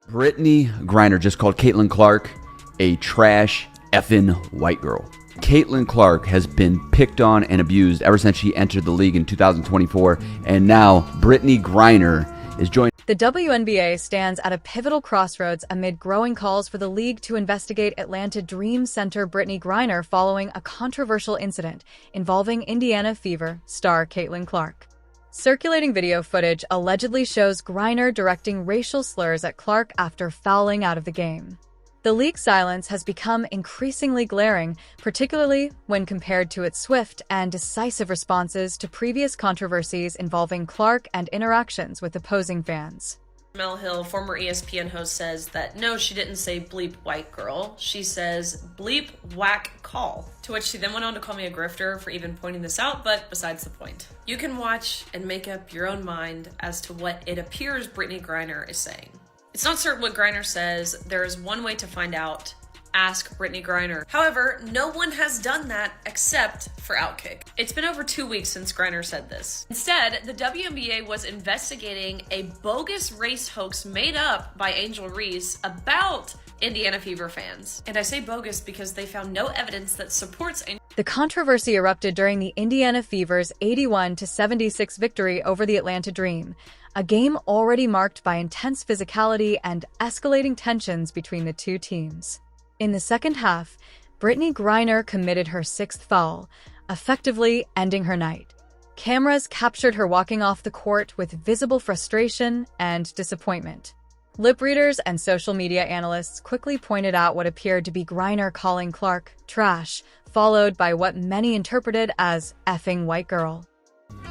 Brittney Griner just called Caitlin Clark a trash effing white girl. Caitlin Clark has been picked on and abused ever since she entered the league in 2024, and now Brittney Griner is joining. The WNBA stands at a pivotal crossroads amid growing calls for the league to investigate Atlanta Dream center Brittney Griner following a controversial incident involving Indiana Fever star Caitlin Clark. Circulating video footage allegedly shows Griner directing racial slurs at Clark after fouling out of the game. The league's silence has become increasingly glaring, particularly when compared to its swift and decisive responses to previous controversies involving Clark and interactions with opposing fans. Mel Hill, former ESPN host, says that no, she didn't say bleep white girl. She says bleep whack call. To which she then went on to call me a grifter for even pointing this out, but besides the point. You can watch and make up your own mind as to what it appears Brittney Griner is saying. It's not certain what Griner says. There is one way to find out. Ask Brittney Griner. However, no one has done that except for Outkick. It's been over 2 weeks since Griner said this. Instead, the WNBA was investigating a bogus race hoax made up by Angel Reese about Indiana Fever fans. And I say bogus because they found no evidence that supports Angel. The controversy erupted during the Indiana Fever's 81-76 victory over the Atlanta Dream, a game already marked by intense physicality and escalating tensions between the two teams. In the second half, Brittney Griner committed her sixth foul, effectively ending her night. Cameras captured her walking off the court with visible frustration and disappointment. Lip readers and social media analysts quickly pointed out what appeared to be Griner calling Clark trash, followed by what many interpreted as effing white girl.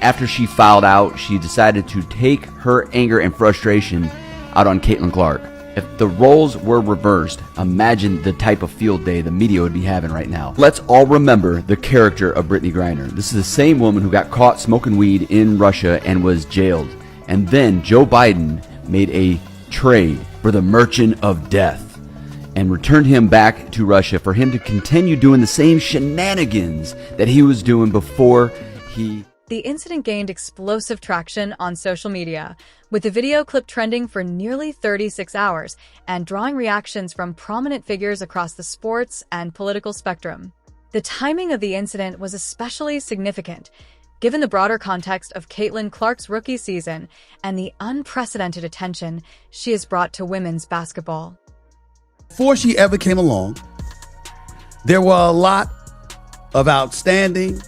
After she fouled out, she decided to take her anger and frustration out on Caitlin Clark. If the roles were reversed, imagine the type of field day the media would be having right now. Let's all remember the character of Brittney Griner. This is the same woman who got caught smoking weed in Russia and was jailed. And then Joe Biden made a trade for the merchant of death and returned him back to Russia for him to continue doing the same shenanigans that he was doing before he... The incident gained explosive traction on social media, with the video clip trending for nearly 36 hours and drawing reactions from prominent figures across the sports and political spectrum. The timing of the incident was especially significant, given the broader context of Caitlin Clark's rookie season and the unprecedented attention she has brought to women's basketball. Before she ever came along, there were a lot of outstanding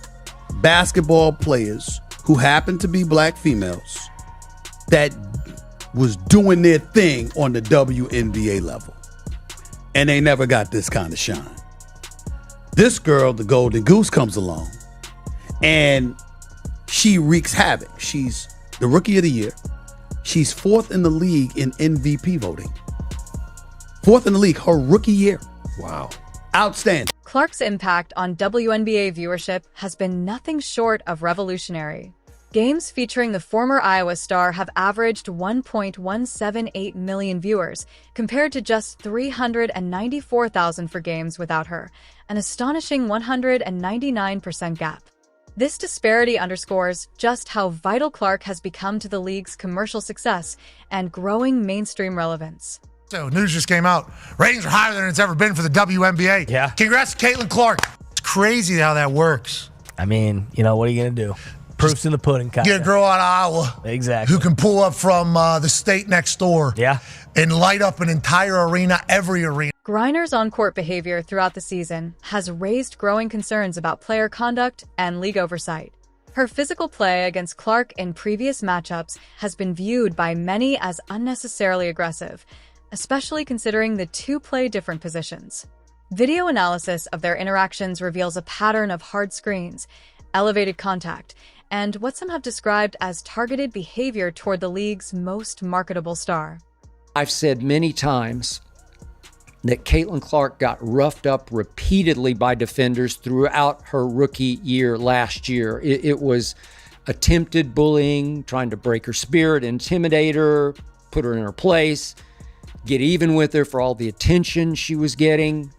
basketball players who happened to be black females that was doing their thing on the WNBA level. And they never got this kind of shine. This girl, the Golden Goose, comes along and she wreaks havoc. She's the Rookie of the Year. She's fourth in the league in MVP voting. Fourth in the league, her rookie year. Wow. Outstanding. Clark's impact on WNBA viewership has been nothing short of revolutionary. Games featuring the former Iowa star have averaged 1.178 million viewers, compared to just 394,000 for games without her, an astonishing 199% gap. This disparity underscores just how vital Clark has become to the league's commercial success and growing mainstream relevance. So news just came out. Ratings are higher than it's ever been for the WNBA. Yeah. Congrats to Caitlin Clark. It's crazy how that works. I mean, you know, what are you going to do? Proof's in the pudding, kind Get a girl out of Iowa. Exactly. Who can pull up from the state next door. Yeah. And light up an entire arena, every arena. Griner's on-court behavior throughout the season has raised growing concerns about player conduct and league oversight. Her physical play against Clark in previous matchups has been viewed by many as unnecessarily aggressive, especially considering the two play different positions. Video analysis of their interactions reveals a pattern of hard screens, elevated contact, and what some have described as targeted behavior toward the league's most marketable star. I've said many times that Caitlin Clark got roughed up repeatedly by defenders throughout her rookie year last year. It was attempted bullying, trying to break her spirit, intimidate her, put her in her place, get even with her for all the attention she was getting.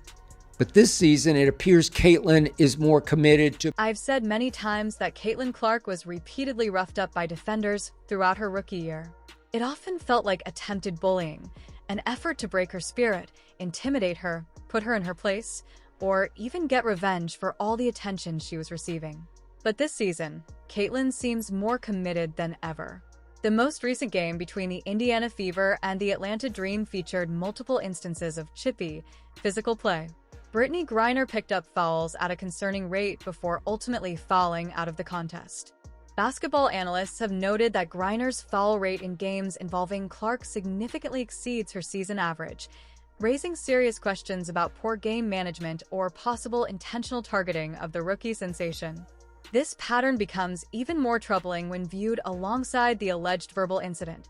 But this season, it appears Caitlin is more committed to... I've said many times that Caitlin Clark was repeatedly roughed up by defenders throughout her rookie year. It often felt like attempted bullying, an effort to break her spirit, intimidate her, put her in her place, or even get revenge for all the attention she was receiving. But this season, Caitlin seems more committed than ever. The most recent game between the Indiana Fever and the Atlanta Dream featured multiple instances of chippy, physical play. Brittney Griner picked up fouls at a concerning rate before ultimately fouling out of the contest. Basketball analysts have noted that Griner's foul rate in games involving Clark significantly exceeds her season average, raising serious questions about poor game management or possible intentional targeting of the rookie sensation. This pattern becomes even more troubling when viewed alongside the alleged verbal incident,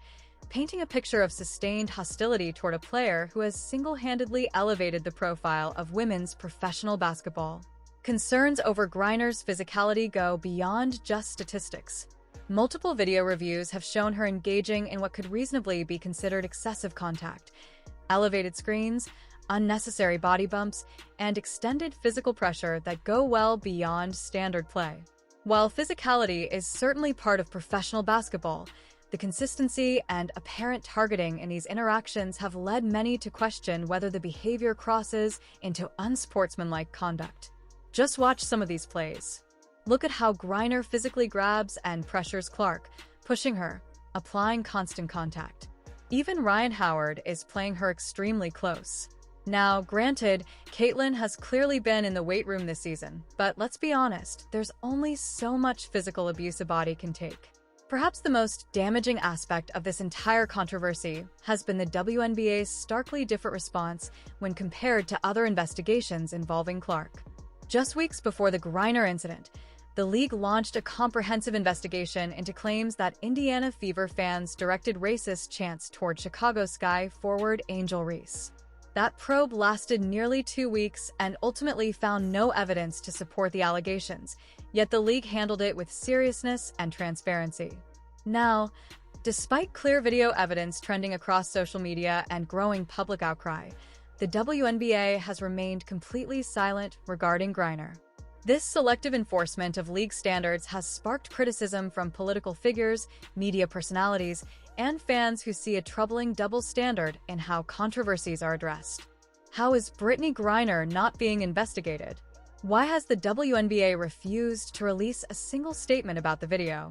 painting a picture of sustained hostility toward a player who has single-handedly elevated the profile of women's professional basketball. Concerns over Griner's physicality go beyond just statistics. Multiple video reviews have shown her engaging in what could reasonably be considered excessive contact, elevated screens, unnecessary body bumps, and extended physical pressure that go well beyond standard play. While physicality is certainly part of professional basketball, the consistency and apparent targeting in these interactions have led many to question whether the behavior crosses into unsportsmanlike conduct. Just watch some of these plays. Look at how Griner physically grabs and pressures Clark, pushing her, applying constant contact. Even Ryan Howard is playing her extremely close. Now, granted, Caitlin has clearly been in the weight room this season, but let's be honest, there's only so much physical abuse a body can take. Perhaps the most damaging aspect of this entire controversy has been the WNBA's starkly different response when compared to other investigations involving Clark. Just weeks before the Griner incident, the league launched a comprehensive investigation into claims that Indiana Fever fans directed racist chants toward Chicago Sky forward Angel Reese. That probe lasted nearly 2 weeks and ultimately found no evidence to support the allegations, yet the league handled it with seriousness and transparency. Now, despite clear video evidence trending across social media and growing public outcry, the WNBA has remained completely silent regarding Griner. This selective enforcement of league standards has sparked criticism from political figures, media personalities, and fans who see a troubling double standard in how controversies are addressed. How is Brittney Griner not being investigated? Why has the WNBA refused to release a single statement about the video?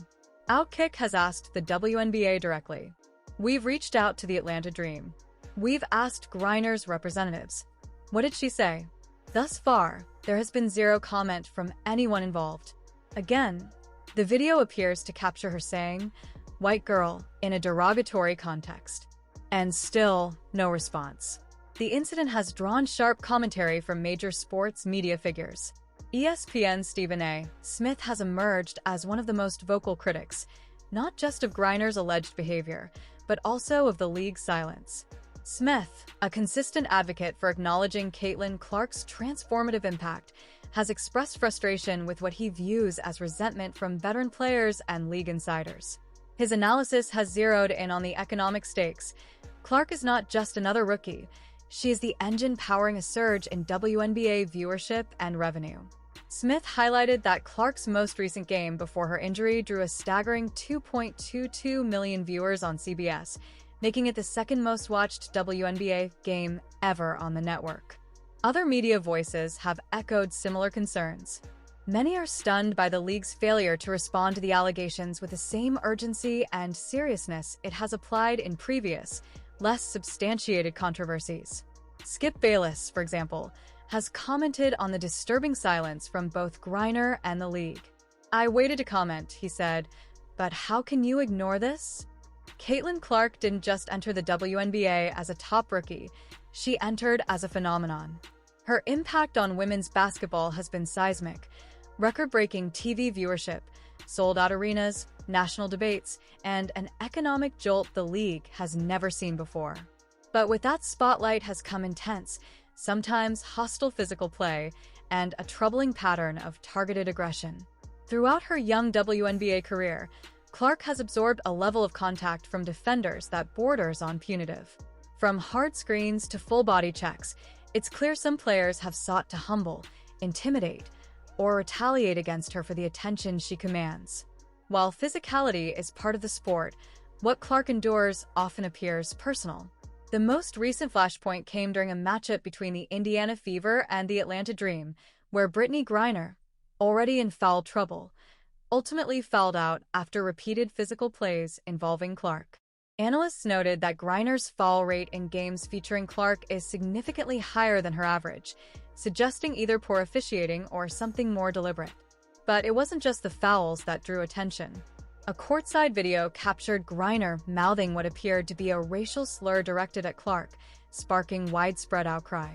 Outkick has asked the WNBA directly. We've reached out to the Atlanta Dream. We've asked Griner's representatives. What did she say? Thus far, there has been zero comment from anyone involved. Again, the video appears to capture her saying, "white girl," in a derogatory context. And still, no response. The incident has drawn sharp commentary from major sports media figures. ESPN's Stephen A. Smith has emerged as one of the most vocal critics, not just of Griner's alleged behavior, but also of the league's silence. Smith, a consistent advocate for acknowledging Caitlin Clark's transformative impact, has expressed frustration with what he views as resentment from veteran players and league insiders. His analysis has zeroed in on the economic stakes. Clark is not just another rookie. She is the engine powering a surge in WNBA viewership and revenue. Smith highlighted that Clark's most recent game before her injury drew a staggering 2.22 million viewers on CBS, making it the second most watched WNBA game ever on the network. Other media voices have echoed similar concerns. Many are stunned by the league's failure to respond to the allegations with the same urgency and seriousness it has applied in previous, less substantiated controversies. Skip Bayless, for example, has commented on the disturbing silence from both Griner and the league. "I waited to comment," he said, "but how can you ignore this?" Caitlin Clark didn't just enter the WNBA as a top rookie, she entered as a phenomenon. Her impact on women's basketball has been seismic. Record-breaking TV viewership, sold-out arenas, national debates, and an economic jolt the league has never seen before. But with that spotlight has come intense, sometimes hostile physical play, and a troubling pattern of targeted aggression. Throughout her young WNBA career, Clark has absorbed a level of contact from defenders that borders on punitive. From hard screens to full body checks, it's clear some players have sought to humble, intimidate, or retaliate against her for the attention she commands. While physicality is part of the sport, what Clark endures often appears personal. The most recent flashpoint came during a matchup between the Indiana Fever and the Atlanta Dream, where Brittney Griner, already in foul trouble, ultimately fouled out after repeated physical plays involving Clark. Analysts noted that Griner's foul rate in games featuring Clark is significantly higher than her average, suggesting either poor officiating or something more deliberate. But it wasn't just the fouls that drew attention. A courtside video captured Griner mouthing what appeared to be a racial slur directed at Clark, sparking widespread outcry.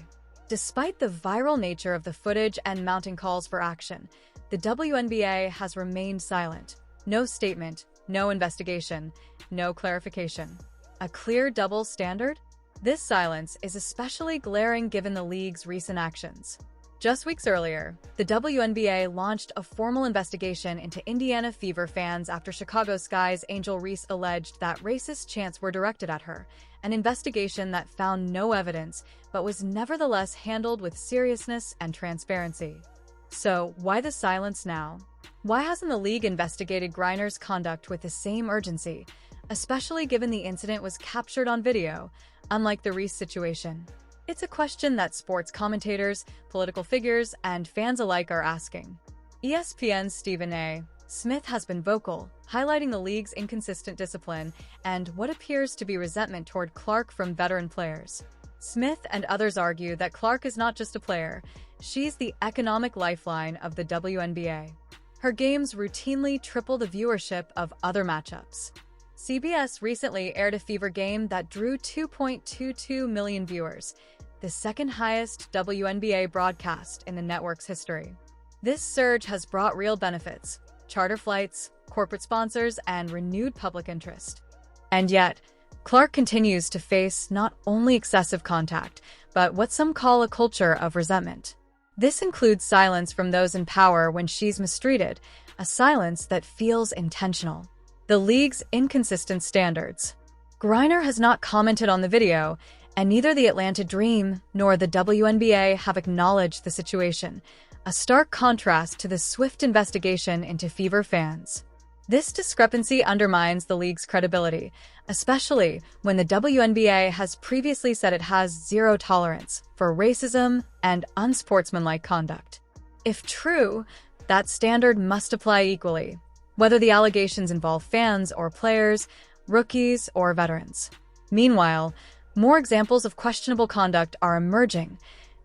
Despite the viral nature of the footage and mounting calls for action, the WNBA has remained silent. No statement, no investigation, no clarification. A clear double standard? This silence is especially glaring given the league's recent actions. Just weeks earlier, the WNBA launched a formal investigation into Indiana Fever fans after Chicago Sky's Angel Reese alleged that racist chants were directed at her, an investigation that found no evidence but was nevertheless handled with seriousness and transparency. So, why the silence now? Why hasn't the league investigated Griner's conduct with the same urgency, especially given the incident was captured on video, unlike the Reese situation? It's a question that sports commentators, political figures, and fans alike are asking. ESPN's Stephen A. Smith has been vocal, highlighting the league's inconsistent discipline and what appears to be resentment toward Clark from veteran players. Smith and others argue that Clark is not just a player, she's the economic lifeline of the WNBA. Her games routinely triple the viewership of other matchups. CBS recently aired a Fever game that drew 2.22 million viewers, the second highest WNBA broadcast in the network's history. This surge has brought real benefits: charter flights, corporate sponsors, and renewed public interest. And yet, Clark continues to face not only excessive contact, but what some call a culture of resentment. This includes silence from those in power when she's mistreated, a silence that feels intentional. The league's inconsistent standards. Griner has not commented on the video, and neither the Atlanta Dream nor the WNBA have acknowledged the situation, a stark contrast to the swift investigation into Fever fans. This discrepancy undermines the league's credibility, especially when the WNBA has previously said it has zero tolerance for racism and unsportsmanlike conduct. If true, that standard must apply equally, whether the allegations involve fans or players, rookies or veterans. Meanwhile, more examples of questionable conduct are emerging.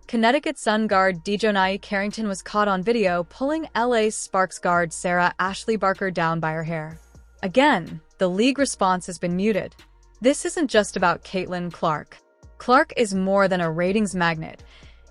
Connecticut Sun guard Dejonae Carrington was caught on video pulling LA Sparks guard Sarah Ashley Barker down by her hair. Again, the league response has been muted. This isn't just about Caitlin Clark. Clark is more than a ratings magnet.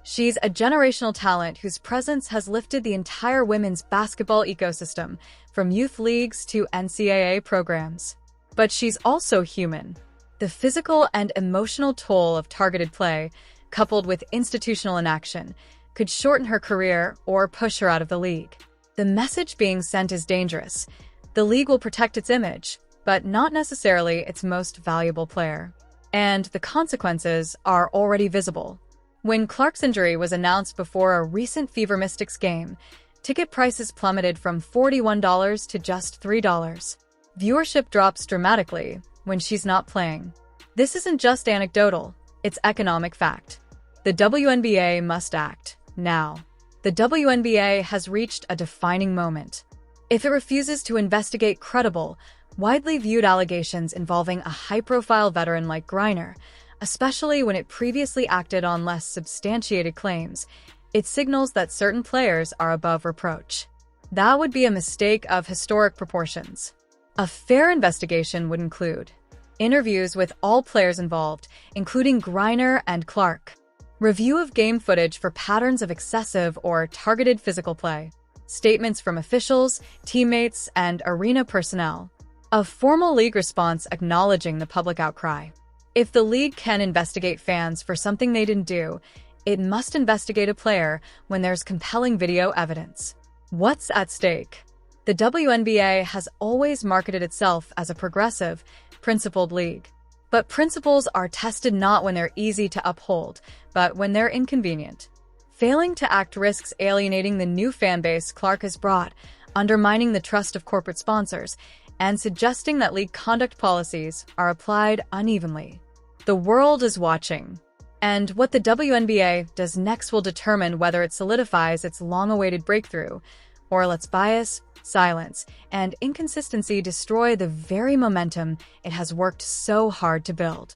She's a generational talent whose presence has lifted the entire women's basketball ecosystem, from youth leagues to NCAA programs. But she's also human. The physical and emotional toll of targeted play, coupled with institutional inaction, could shorten her career or push her out of the league. The message being sent is dangerous. The league will protect its image, but not necessarily its most valuable player. And the consequences are already visible. When Clark's injury was announced before a recent Fever Mystics game, ticket prices plummeted from $41 to just $3. Viewership drops dramatically when she's not playing. This isn't just anecdotal, it's economic fact. The WNBA must act, now. The WNBA has reached a defining moment. If it refuses to investigate credible, widely viewed allegations involving a high-profile veteran like Griner, especially when it previously acted on less substantiated claims, it signals that certain players are above reproach. That would be a mistake of historic proportions. A fair investigation would include interviews with all players involved, including Griner and Clark, review of game footage for patterns of excessive or targeted physical play, statements from officials, teammates, and arena personnel, a formal league response acknowledging the public outcry. If the league can investigate fans for something they didn't do, it must investigate a player when there's compelling video evidence. What's at stake? The WNBA has always marketed itself as a progressive, principled league. But principles are tested not when they're easy to uphold, but when they're inconvenient. Failing to act risks alienating the new fan base Clark has brought, undermining the trust of corporate sponsors, and suggesting that league conduct policies are applied unevenly. The world is watching. And what the WNBA does next will determine whether it solidifies its long-awaited breakthrough, or lets bias, silence, and inconsistency destroy the very momentum it has worked so hard to build.